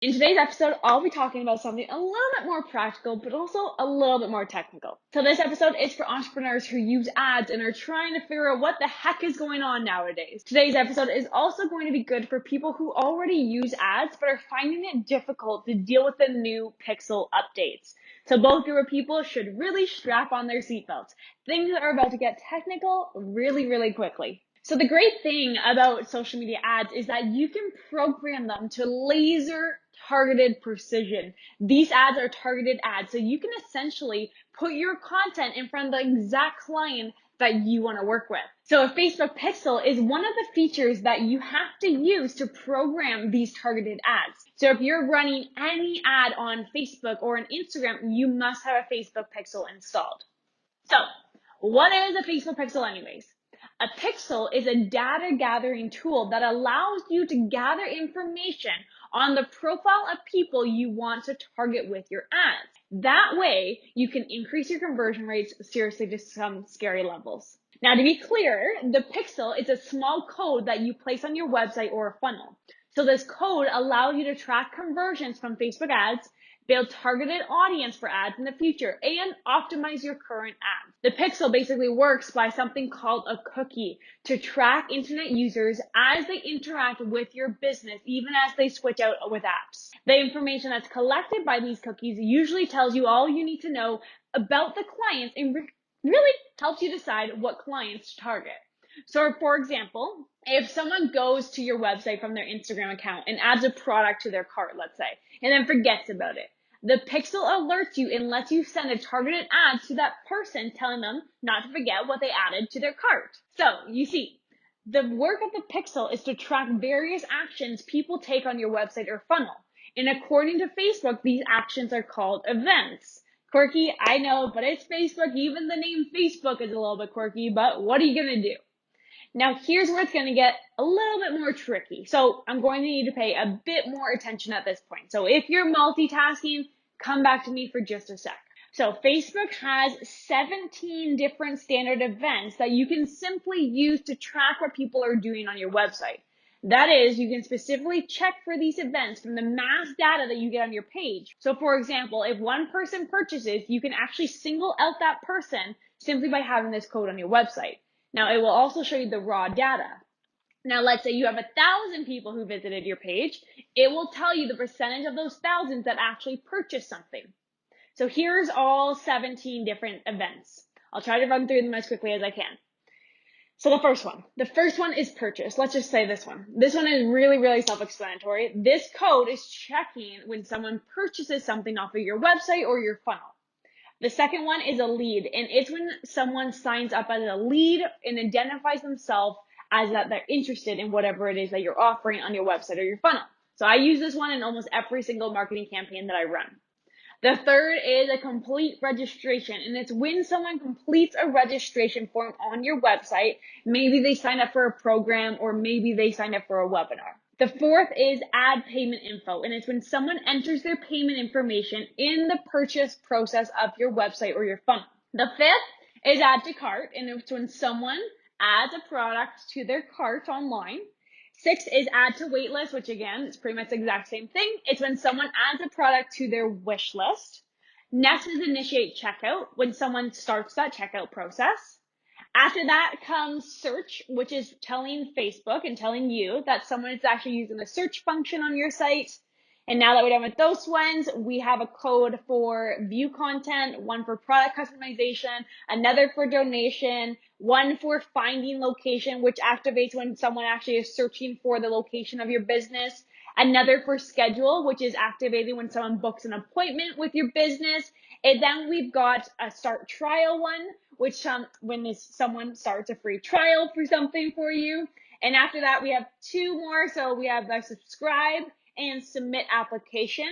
In today's episode, I'll be talking about something a little bit more practical, but also a little bit more technical. So this episode is for entrepreneurs who use ads and are trying to figure out what the heck is going on nowadays. Today's episode is also going to be good for people who already use ads, but are finding it difficult to deal with the new Pixel updates. So both group of people should really strap on their seatbelts. Things are about to get technical really quickly. So the great thing about social media ads is that you can program them to laser targeted precision. These ads are targeted ads, so you can essentially put your content in front of the exact client that you want to work with. So a Facebook Pixel is one of the features that you have to use to program these targeted ads. So if you're running any ad on Facebook or on Instagram, you must have a Facebook Pixel installed. So what is a Facebook Pixel anyways? A pixel is a data gathering tool that allows you to gather information on the profile of people you want to target with your ads. That way, you can increase your conversion rates seriously to some scary levels. Now, to be clear, the pixel is a small code that you place on your website or a funnel. So this code allows you to track conversions from Facebook ads, build targeted audience for ads in the future, and optimize your current ads. The pixel basically works by something called a cookie to track internet users as they interact with your business, even as they switch out with apps. The information that's collected by these cookies usually tells you all you need to know about the clients and really helps you decide what clients to target. So for example, if someone goes to your website from their Instagram account and adds a product to their cart, let's say, and then forgets about it, the pixel alerts you and lets you send a targeted ad to that person telling them not to forget what they added to their cart. So you see, the work of the pixel is to track various actions people take on your website or funnel. And according to Facebook, these actions are called events. Quirky, I know, but it's Facebook. Even the name Facebook is a little bit quirky, but what are you going to do? Now, here's where it's going to get a little bit more tricky. So I'm going to need to pay a bit more attention at this point. So if you're multitasking, come back to me for just a sec. So Facebook has 17 different standard events that you can simply use to track what people are doing on your website. That is, you can specifically check for these events from the mass data that you get on your page. So for example, if one person purchases, you can actually single out that person simply by having this code on your website. Now, it will also show you the raw data. Now, let's say you have 1,000 people who visited your page. It will tell you the percentage of those thousands that actually purchased something. So here's all 17 different events. I'll try to run through them as quickly as I can. So the first one is purchase. Let's just say this one. This one is really self-explanatory. This code is checking when someone purchases something off of your website or your funnel. The second one is a lead, and it's when someone signs up as a lead and identifies themselves as that they're interested in whatever it is that you're offering on your website or your funnel. So I use this one in almost every single marketing campaign that I run. The third is a complete registration, and it's when someone completes a registration form on your website. Maybe they signed up for a program, or maybe they signed up for a webinar. The fourth is add payment info, and it's when someone enters their payment information in the purchase process of your website or your funnel. The fifth is add to cart, and it's when someone adds a product to their cart online. Six is add to waitlist, which again, is pretty much the exact same thing. It's when someone adds a product to their wish list. Next is initiate checkout, when someone starts that checkout process. After that comes search, which is telling Facebook and telling you that someone is actually using the search function on your site. And now that we're done with those ones, we have a code for view content, one for product customization, another for donation, one for finding location, which activates when someone actually is searching for the location of your business, another for schedule, which is activated when someone books an appointment with your business. And then we've got a start trial one, which when someone starts a free trial for something for you. And after that, we have two more. So we have the subscribe and submit application.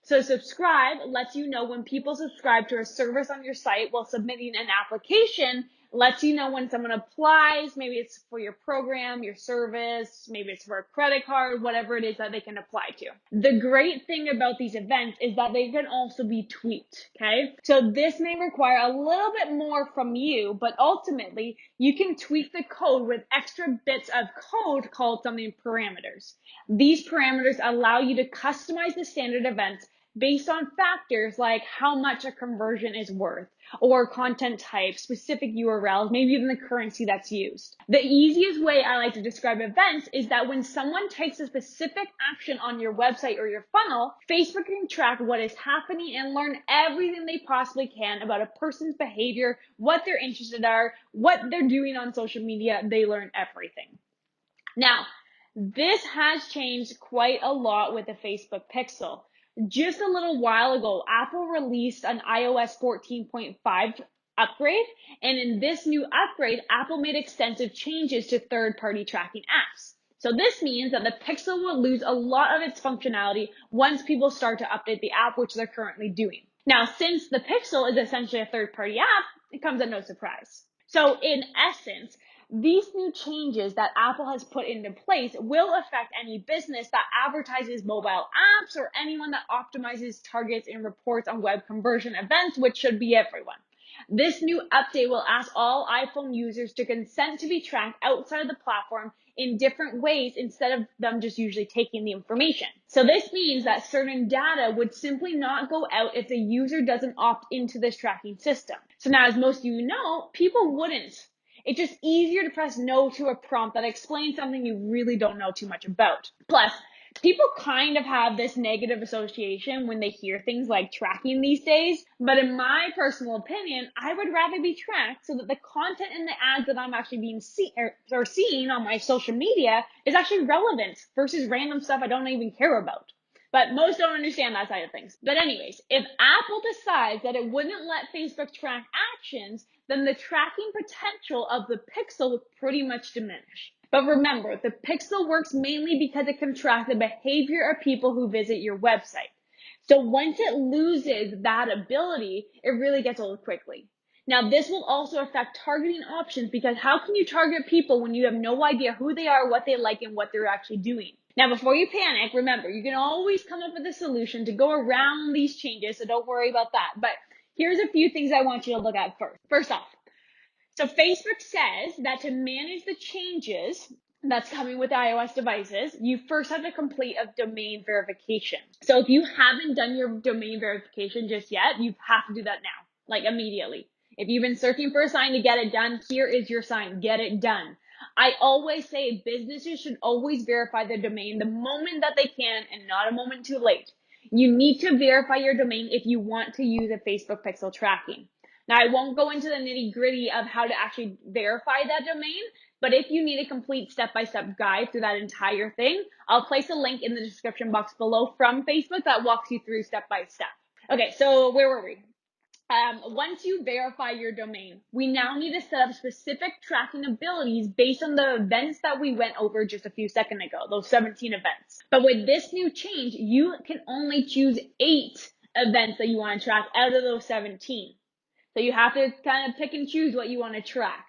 So subscribe lets you know when people subscribe to a service on your site while submitting an application lets you know when someone applies. Maybe it's for your program, your service, maybe it's for a credit card, whatever it is that they can apply to. The great thing about these events is that they can also be tweaked, okay? So this may require a little bit more from you, but ultimately you can tweak the code with extra bits of code called something parameters. These parameters allow you to customize the standard events based on factors like how much a conversion is worth, or content type, specific URLs, maybe even the currency that's used. The easiest way I like to describe events is that when someone takes a specific action on your website or your funnel, Facebook can track what is happening and learn everything they possibly can about a person's behavior, what they're interested in, what they're doing on social media. They learn everything. Now, this has changed quite a lot with the Facebook Pixel. Just a little while ago, Apple released an iOS 14.5 upgrade, and in this new upgrade, Apple made extensive changes to third-party tracking apps. So this means that the Pixel will lose a lot of its functionality once people start to update the app, which they're currently doing. Now, since the Pixel is essentially a third-party app, it comes at no surprise. So in essence, these new changes that Apple has put into place will affect any business that advertises mobile apps or anyone that optimizes targets and reports on web conversion events, which should be everyone. This new update will ask all iPhone users to consent to be tracked outside of the platform in different ways instead of them just usually taking the information. So this means that certain data would simply not go out if the user doesn't opt into this tracking system. So now, as most of you know, people wouldn't. It's just easier to press no to a prompt that explains something you really don't know too much about. Plus, people kind of have this negative association when they hear things like tracking these days, but in my personal opinion, I would rather be tracked so that the content and the ads that I'm actually being seeing on my social media is actually relevant versus random stuff I don't even care about. But most don't understand that side of things. But anyways, if Apple decides that it wouldn't let Facebook track actions, then the tracking potential of the Pixel would pretty much diminish. But remember, the Pixel works mainly because it can track the behavior of people who visit your website. So once it loses that ability, it really gets old quickly. Now, this will also affect targeting options, because how can you target people when you have no idea who they are, what they like, and what they're actually doing? Now, before you panic, remember, you can always come up with a solution to go around these changes, so don't worry about that. But here's a few things I want you to look at first. First off, so Facebook says that to manage the changes that's coming with iOS devices, you first have to complete a domain verification. So if you haven't done your domain verification just yet, you have to do that now, like immediately. If you've been searching for a sign to get it done, here is your sign. Get it done. I always say businesses should always verify their domain the moment that they can and not a moment too late. You need to verify your domain if you want to use a Facebook Pixel tracking. Now, I won't go into the nitty-gritty of how to actually verify that domain, but if you need a complete step-by-step guide through that entire thing, I'll place a link in the description box below from Facebook that walks you through step-by-step. Okay, so where were we? Once you verify your domain, we now need to set up specific tracking abilities based on the events that we went over just a few seconds ago, those 17 events. But with this new change, you can only choose 8 events that you want to track out of those 17. So you have to kind of pick and choose what you want to track.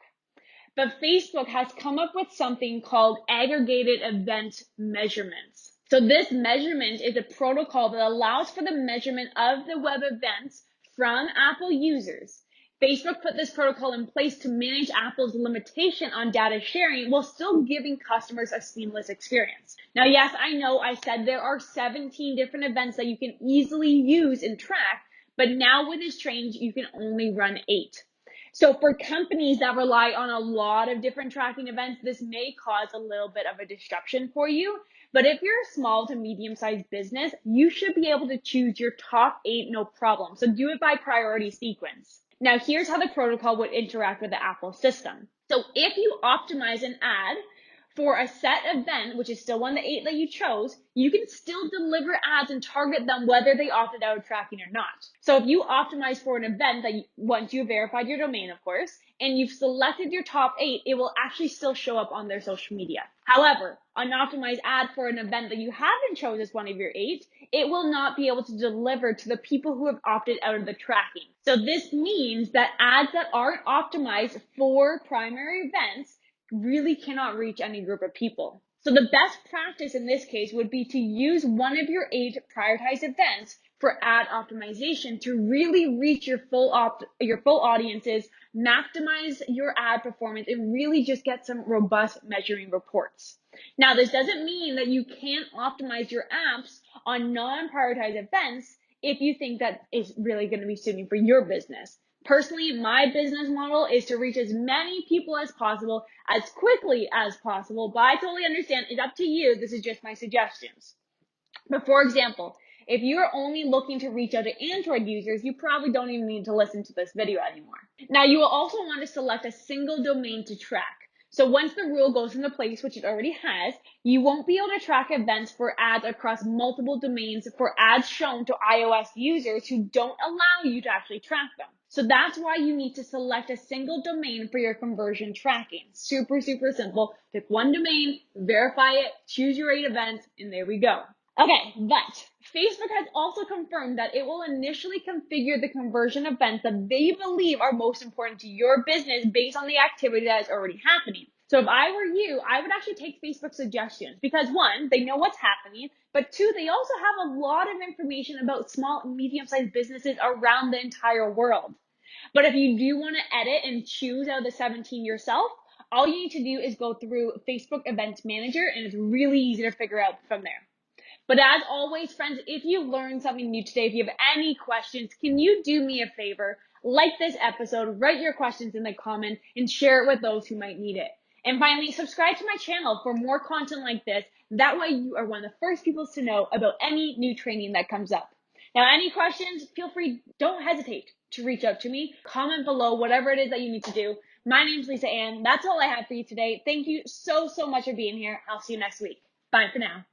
But Facebook has come up with something called aggregated event measurements. So this measurement is a protocol that allows for the measurement of the web events from Apple users. Facebook put this protocol in place to manage Apple's limitation on data sharing while still giving customers a seamless experience. Now, yes, I know I said there are 17 different events that you can easily use and track, but now with this change, you can only run 8. So for companies that rely on a lot of different tracking events, this may cause a little bit of a disruption for you. But if you're a small to medium-sized business, you should be able to choose your top 8, no problem. So do it by priority sequence. Now, here's how the protocol would interact with the Apple system. So if you optimize an ad For a set event, which is still one of the 8 that you chose, you can still deliver ads and target them whether they opted out of tracking or not. So if you optimize for an event that once you verified your domain, of course, and you've selected your top 8, it will actually still show up on their social media. However, an optimized ad for an event that you haven't chosen as one of your 8, it will not be able to deliver to the people who have opted out of the tracking. So this means that ads that aren't optimized for primary events really cannot reach any group of people. So the best practice in this case would be to use one of your 8 prioritized events for ad optimization to really reach your full audiences, maximize your ad performance, and really just get some robust measuring reports. Now, this doesn't mean that you can't optimize your apps on non-prioritized events if you think that is really going to be suiting for your business. Personally, my business model is to reach as many people as possible, as quickly as possible, but I totally understand it's up to you. This is just my suggestions. But for example, if you're only looking to reach out to Android users, you probably don't even need to listen to this video anymore. Now, you will also want to select a single domain to track. So once the rule goes into place, which it already has, you won't be able to track events for ads across multiple domains for ads shown to iOS users who don't allow you to actually track them. So that's why you need to select a single domain for your conversion tracking. Super, super simple. Pick one domain, verify it, choose your 8 events, and there we go. Okay, but Facebook has also confirmed that it will initially configure the conversion events that they believe are most important to your business based on the activity that is already happening. So if I were you, I would actually take Facebook suggestions because 1, they know what's happening, but 2, they also have a lot of information about small and medium-sized businesses around the entire world. But if you do want to edit and choose out of the 17 yourself, all you need to do is go through Facebook Events Manager, and it's really easy to figure out from there. But as always, friends, if you learned something new today, if you have any questions, can you do me a favor? Like this episode, write your questions in the comments, and share it with those who might need it. And finally, subscribe to my channel for more content like this. That way you are one of the first people to know about any new training that comes up. Now, any questions, feel free, don't hesitate to reach out to me. Comment below, whatever it is that you need to do. My name's Lisa Ann. That's all I have for you today. Thank you so much for being here. I'll see you next week. Bye for now.